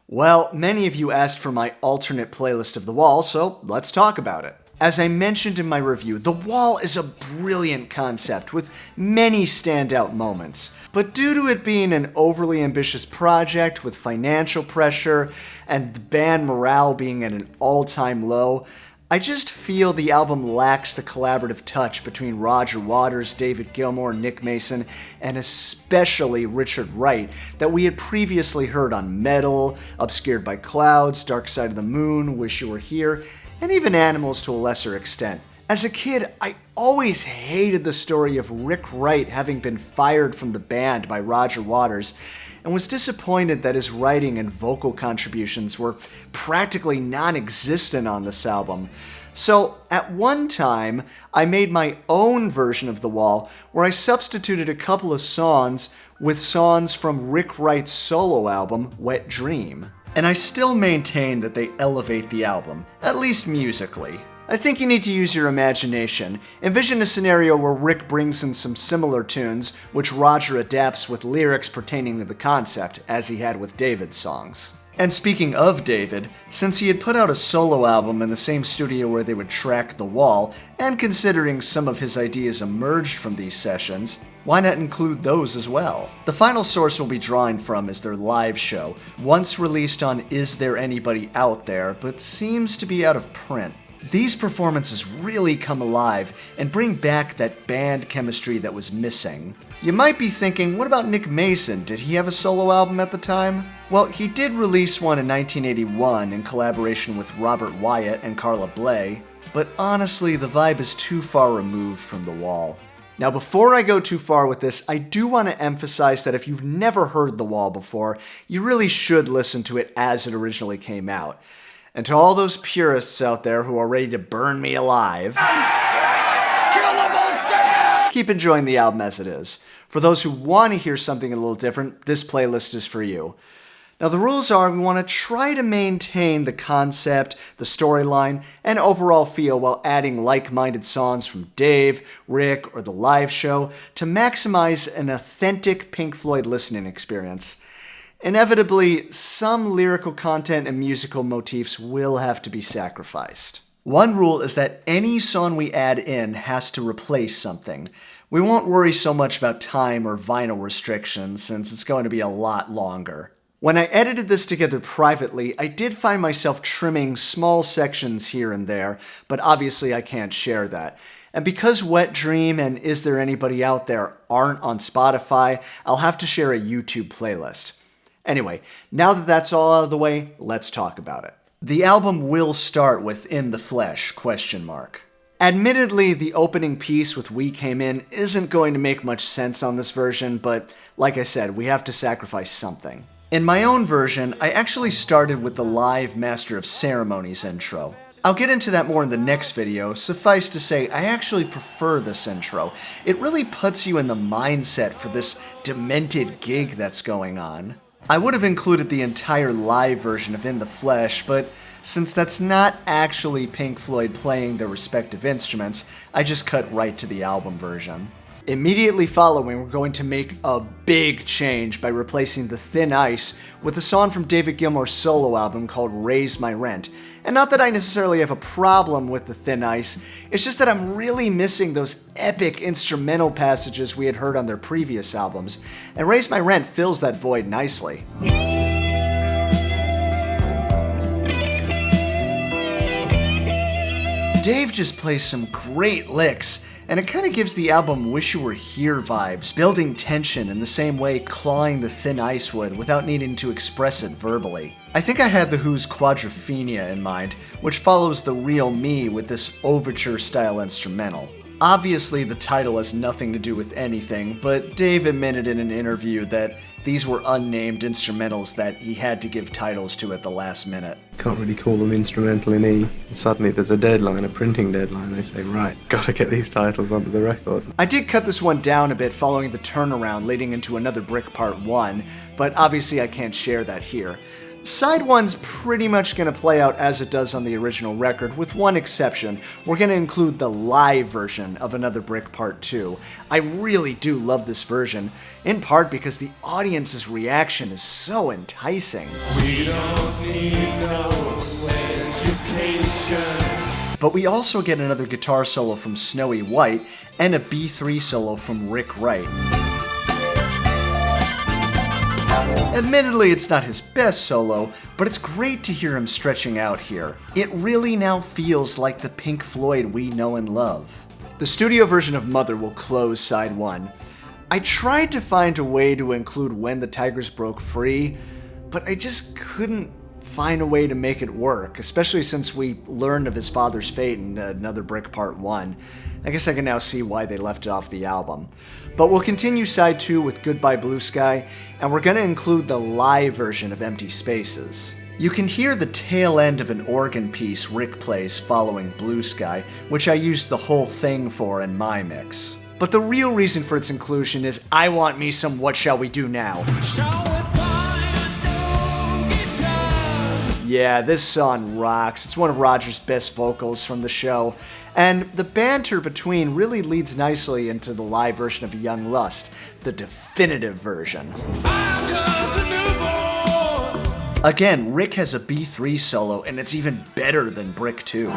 Well, many of you asked for my alternate playlist of The Wall, so let's talk about it. As I mentioned in my review, The Wall is a brilliant concept with many standout moments. But due to it being an overly ambitious project with financial pressure and the band morale being at an all-time low, I just feel the album lacks the collaborative touch between Roger Waters, David Gilmour, Nick Mason, and especially Richard Wright that we had previously heard on Meddle, Obscured by Clouds, Dark Side of the Moon, Wish You Were Here, and even Animals to a lesser extent. As a kid, I always hated the story of Rick Wright having been fired from the band by Roger Waters, and was disappointed that his writing and vocal contributions were practically non-existent on this album. So, at one time, I made my own version of The Wall, where I substituted a couple of songs with songs from Rick Wright's solo album, Wet Dream. And I still maintain that they elevate the album, at least musically. I think you need to use your imagination. Envision a scenario where Rick brings in some similar tunes, which Roger adapts with lyrics pertaining to the concept, as he had with David's songs. And speaking of David, since he had put out a solo album in the same studio where they would track The Wall, and considering some of his ideas emerged from these sessions, why not include those as well? The final source we'll be drawing from is their live show, once released on Is There Anybody Out There, but seems to be out of print. These performances really come alive and bring back that band chemistry that was missing. You might be thinking, what about Nick Mason? Did he have a solo album at the time? Well, he did release one in 1981 in collaboration with Robert Wyatt and Carla Bley, but honestly, the vibe is too far removed from The Wall. Now, before I go too far with this, I do want to emphasize that if you've never heard The Wall before, you really should listen to it as it originally came out. And to all those purists out there who are ready to burn me alive, kill the monster! Keep enjoying the album as it is. For those who want to hear something a little different, this playlist is for you. Now the rules are we want to try to maintain the concept, the storyline, and overall feel while adding like-minded songs from Dave, Rick, or the live show to maximize an authentic Pink Floyd listening experience. Inevitably, some lyrical content and musical motifs will have to be sacrificed. One rule is that any song we add in has to replace something. We won't worry so much about time or vinyl restrictions since it's going to be a lot longer. When I edited this together privately, I did find myself trimming small sections here and there, but obviously I can't share that. And because Wet Dream and Is There Anybody Out There aren't on Spotify, I'll have to share a YouTube playlist. Anyway, now that that's all out of the way, let's talk about it. The album will start with In the Flesh, ? Admittedly, the opening piece with We Came In isn't going to make much sense on this version, but like I said, we have to sacrifice something. In my own version, I actually started with the live Master of Ceremonies intro. I'll get into that more in the next video. Suffice to say, I actually prefer this intro. It really puts you in the mindset for this demented gig that's going on. I would have included the entire live version of In the Flesh, but since that's not actually Pink Floyd playing their respective instruments, I just cut right to the album version. Immediately following, we're going to make a big change by replacing The Thin Ice with a song from David Gilmour's solo album called Raise My Rent. And not that I necessarily have a problem with The Thin Ice, it's just that I'm really missing those epic instrumental passages we had heard on their previous albums, and Raise My Rent fills that void nicely. Dave just plays some great licks, and it kind of gives the album Wish You Were Here vibes, building tension in the same way Clawing the Thin Ice would without needing to express it verbally. I think I had The Who's Quadrophenia in mind, which follows The Real Me with this overture-style instrumental. Obviously, the title has nothing to do with anything, but Dave admitted in an interview that these were unnamed instrumentals that he had to give titles to at the last minute. Can't really call them instrumental in E. And suddenly there's a deadline, a printing deadline. They say, right, gotta get these titles onto the record. I did cut this one down a bit following the turnaround leading into Another Brick Part 1, but obviously I can't share that here. Side 1's pretty much going to play out as it does on the original record, with one exception. We're going to include the live version of Another Brick Part 2. I really do love this version, in part because the audience's reaction is so enticing. We don't need no education. But we also get another guitar solo from Snowy White and a B3 solo from Rick Wright. Admittedly, it's not his best solo, but it's great to hear him stretching out here. It really now feels like the Pink Floyd we know and love. The studio version of Mother will close side 1. I tried to find a way to include When the Tigers Broke Free, but I just couldn't find a way to make it work, especially since we learned of his father's fate in Another Brick Part 1. I guess I can now see why they left it off the album. But we'll continue side 2 with Goodbye Blue Sky, and we're going to include the live version of Empty Spaces. You can hear the tail end of an organ piece Rick plays following Blue Sky, which I used the whole thing for in my mix. But the real reason for its inclusion is I want me some What Shall We Do Now. Yeah, this song rocks. It's one of Roger's best vocals from the show, and the banter between really leads nicely into the live version of Young Lust, the definitive version. Again, Rick has a B3 solo, and it's even better than Brick 2.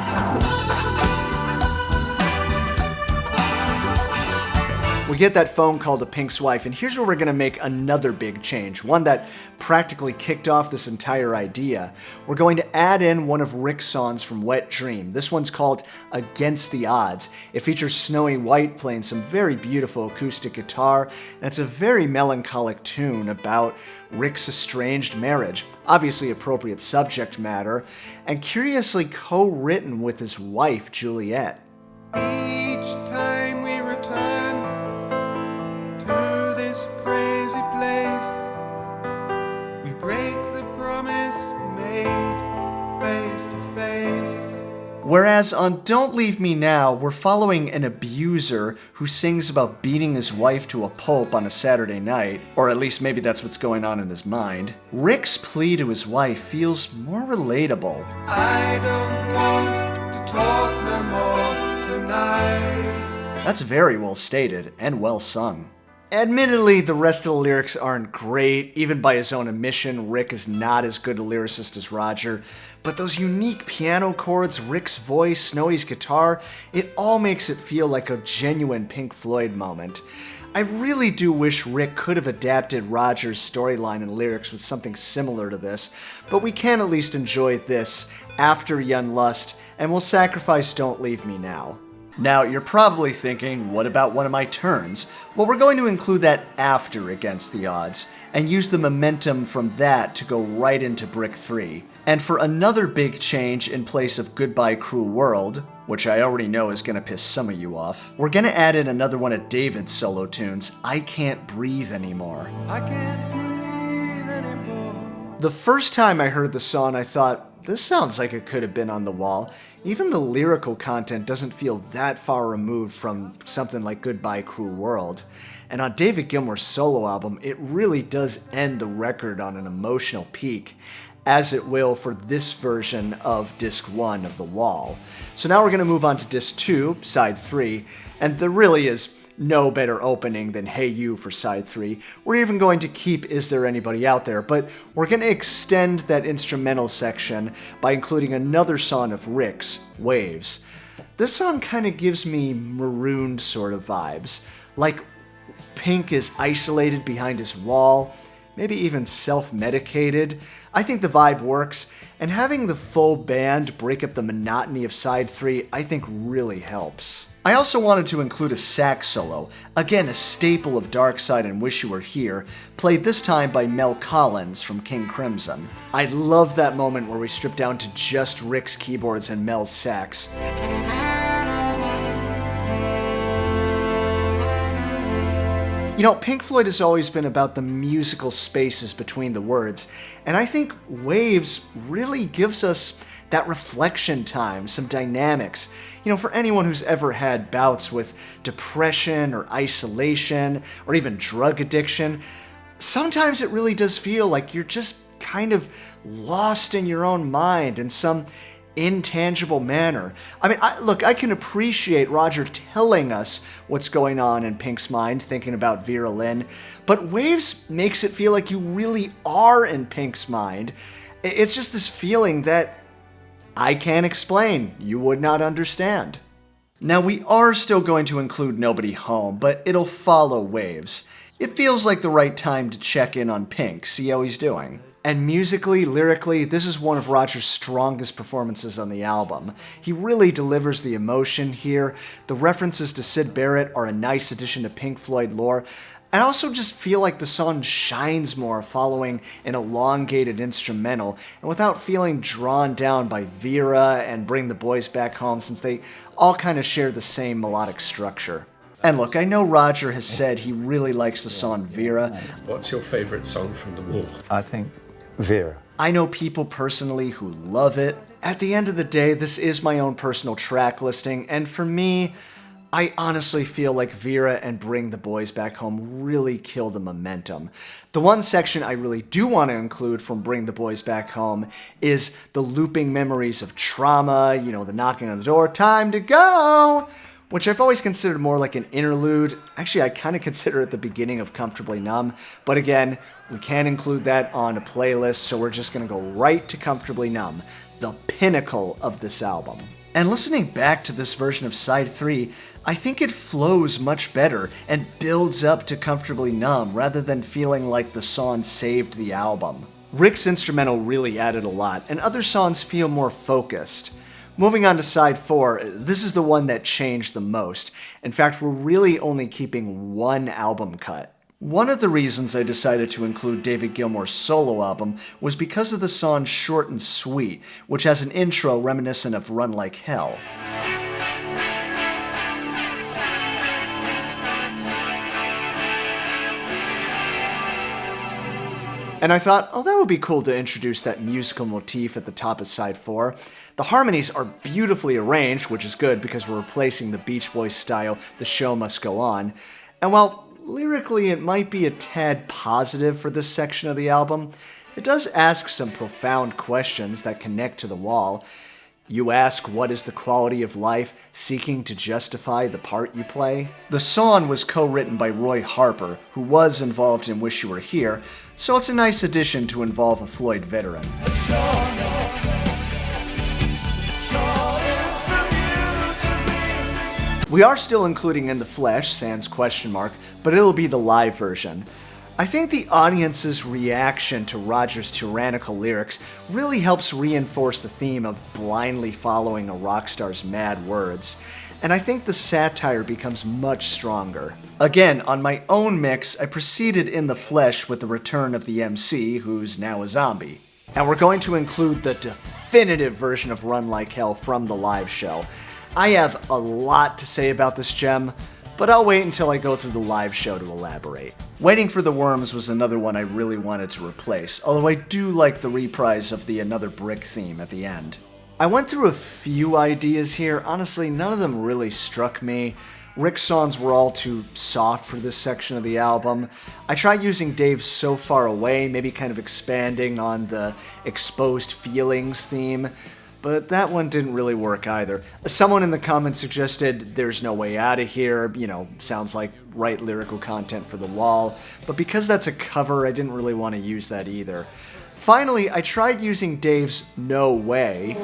We get that phone call to Pink's wife, and here's where we're going to make another big change, one that practically kicked off this entire idea. We're going to add in one of Rick's songs from Wet Dream. This one's called Against the Odds. It features Snowy White playing some very beautiful acoustic guitar, and it's a very melancholic tune about Rick's estranged marriage. Obviously appropriate subject matter, and curiously co-written with his wife, Juliet. Each time we return to this crazy place, we break the promise made face to face. Whereas on Don't Leave Me Now, we're following an abuser who sings about beating his wife to a pulp on a Saturday night, or at least maybe that's what's going on in his mind. Rick's plea to his wife feels more relatable. I don't want to talk no more tonight. That's very well stated and well sung. Admittedly, the rest of the lyrics aren't great. Even by his own admission, Rick is not as good a lyricist as Roger. But those unique piano chords, Rick's voice, Snowy's guitar, it all makes it feel like a genuine Pink Floyd moment. I really do wish Rick could have adapted Roger's storyline and lyrics with something similar to this, but we can at least enjoy this after Young Lust, and we'll sacrifice Don't Leave Me Now. Now, you're probably thinking, what about one of my turns? Well, we're going to include that after Against the Odds, and use the momentum from that to go right into Brick 3. And for another big change in place of Goodbye Cruel World, which I already know is going to piss some of you off, we're going to add in another one of David's solo tunes, I Can't Breathe Anymore. I can't breathe anymore. The first time I heard the song, I thought, this sounds like it could have been on the wall. Even the lyrical content doesn't feel that far removed from something like Goodbye Cruel World. And on David Gilmour's solo album, it really does end the record on an emotional peak, as it will for this version of Disc 1 of The Wall. So now we're going to move on to Disc 2, Side 3, and there really is no better opening than Hey You for Side 3. We're even going to keep Is There Anybody Out There, but we're going to extend that instrumental section by including another song of Rick's, Waves. This song kind of gives me Marooned sort of vibes, like Pink is isolated behind his wall, maybe even self-medicated. I think the vibe works, and having the full band break up the monotony of Side 3 I think really helps. I also wanted to include a sax solo, again a staple of Dark Side and Wish You Were Here, played this time by Mel Collins from King Crimson. I love that moment where we strip down to just Rick's keyboards and Mel's sax. You know, Pink Floyd has always been about the musical spaces between the words, and I think Waves really gives us that reflection time, some dynamics. You know, for anyone who's ever had bouts with depression or isolation or even drug addiction, sometimes it really does feel like you're just kind of lost in your own mind in some intangible manner. I mean, look, I can appreciate Roger telling us what's going on in Pink's mind, thinking about Vera Lynn, but Waves makes it feel like you really are in Pink's mind, It's just this feeling that I can't explain. You would not understand. Now, we are still going to include Nobody Home, but it'll follow waves. It feels like the right time to check in on Pink, see how he's doing. And musically, lyrically, this is one of Roger's strongest performances on the album. He really delivers the emotion here. The references to Syd Barrett are a nice addition to Pink Floyd lore. I also just feel like the song shines more following an elongated instrumental, and without feeling drawn down by Vera and Bring the Boys Back Home, since they all kind of share the same melodic structure. And look, I know Roger has said he really likes the song Vera. What's your favorite song from The Wall? I think Vera. I know people personally who love it. At the end of the day, this is my own personal track listing, and for me, I honestly feel like Vera and Bring the Boys Back Home really kill the momentum. The one section I really do want to include from Bring the Boys Back Home is the looping memories of trauma, the knocking on the door, time to go, which I've always considered more like an interlude. Actually, I kind of consider it the beginning of Comfortably Numb, but again, we can't include that on a playlist, so we're just going to go right to Comfortably Numb, the pinnacle of this album. And listening back to this version of Side 3, I think it flows much better and builds up to Comfortably Numb rather than feeling like the song saved the album. Rick's instrumental really added a lot, and other songs feel more focused. Moving on to Side 4, this is the one that changed the most. In fact, we're really only keeping one album cut. One of the reasons I decided to include David Gilmour's solo album was because of the song Short and Sweet, which has an intro reminiscent of Run Like Hell. And I thought, oh, that would be cool to introduce that musical motif at the top of Side 4. The harmonies are beautifully arranged, which is good because we're replacing the Beach Boys style, The Show Must Go On. And while lyrically it might be a tad positive for this section of the album, it does ask some profound questions that connect to The Wall. You ask, what is the quality of life, seeking to justify the part you play? The song was co-written by Roy Harper, who was involved in Wish You Were Here, so it's a nice addition to involve a Floyd veteran. We are still including In the Flesh, sans question mark, but it'll be the live version. I think the audience's reaction to Roger's tyrannical lyrics really helps reinforce the theme of blindly following a rock star's mad words, and I think the satire becomes much stronger. Again, on my own mix, I proceeded In the Flesh with the return of the MC, who's now a zombie. And we're going to include the definitive version of Run Like Hell from the live show. I have a lot to say about this gem, but I'll wait until I go through the live show to elaborate. Waiting for the Worms was another one I really wanted to replace, although I do like the reprise of the Another Brick theme at the end. I went through a few ideas here. Honestly, none of them really struck me. Rick's songs were all too soft for this section of the album. I tried using Dave's So Far Away, maybe kind of expanding on the Exposed Feelings theme, but that one didn't really work either. Someone in the comments suggested There's No Way Out of Here, sounds like right lyrical content for The Wall, but because that's a cover, I didn't really want to use that either. Finally, I tried using Dave's No Way,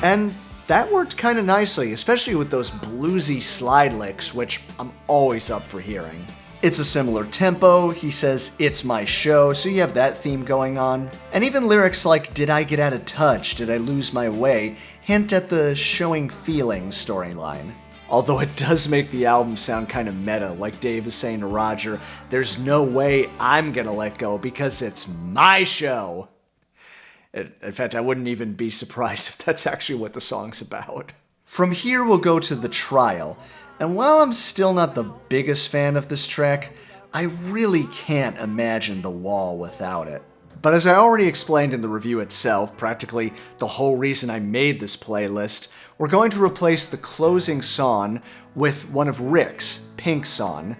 and that worked kind of nicely, especially with those bluesy slide licks, which I'm always up for hearing. It's a similar tempo, he says it's my show, so you have that theme going on. And even lyrics like did I get out of touch, did I lose my way, hint at the showing feelings storyline. Although it does make the album sound kind of meta, like Dave is saying to Roger, there's no way I'm gonna let go because it's my show. In fact, I wouldn't even be surprised if that's actually what the song's about. From here we'll go to The Trial. And while I'm still not the biggest fan of this track, I really can't imagine The Wall without it. But as I already explained in the review itself, practically the whole reason I made this playlist, we're going to replace the closing song with one of Rick's, Pink's song.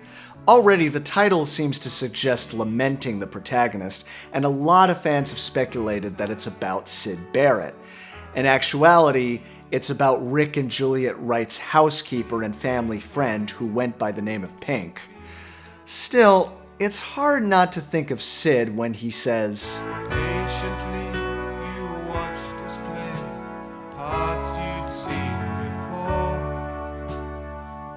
Already, the title seems to suggest lamenting the protagonist, and a lot of fans have speculated that it's about Syd Barrett. In actuality, it's about Rick and Juliet Wright's housekeeper and family friend who went by the name of Pink. Still, it's hard not to think of Syd when he says, Patiently you watched us play parts you'd seen before.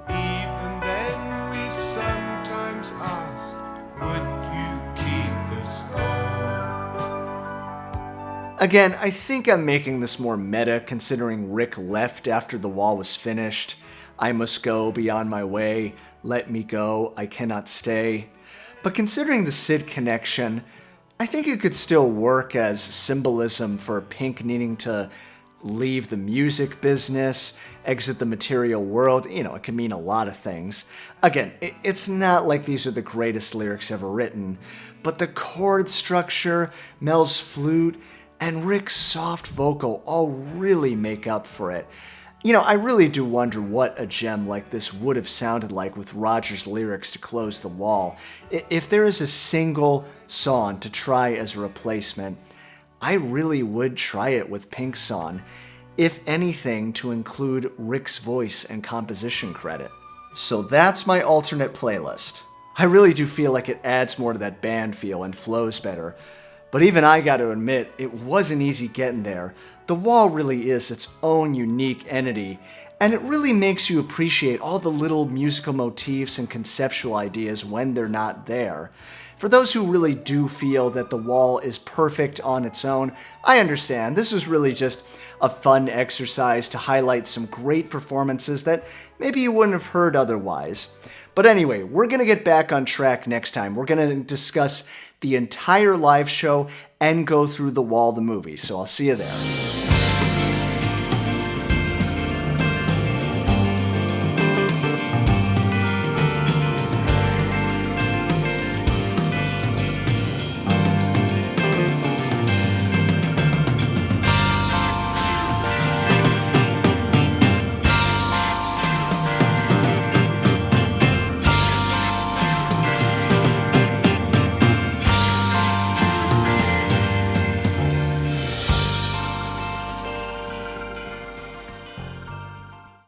Even then we sometimes asked, would you keep the score? Again, I think I'm making this more meta considering Rick left after the wall was finished. I must go beyond my way, let me go, I cannot stay. But considering the Syd connection, I think it could still work as symbolism for Pink needing to leave the music business, exit the material world. You know, it can mean a lot of things. Again, it's not like these are the greatest lyrics ever written, but the chord structure, Mel's flute, and Rick's soft vocal all really make up for it. You know, I really do wonder what a gem like this would have sounded like with Roger's lyrics to close the wall. If there is a single song to try as a replacement, I really would try it with Pink's song, if anything to include Rick's voice and composition credit. So that's my alternate playlist. I really do feel like it adds more to that band feel and flows better. But even I gotta admit, it wasn't easy getting there. The wall really is its own unique entity, and it really makes you appreciate all the little musical motifs and conceptual ideas when they're not there. For those who really do feel that the wall is perfect on its own, I understand. This was really just a fun exercise to highlight some great performances that maybe you wouldn't have heard otherwise. But anyway, we're going to get back on track next time. We're going to discuss the entire live show and go through The Wall, the movie. So I'll see you there.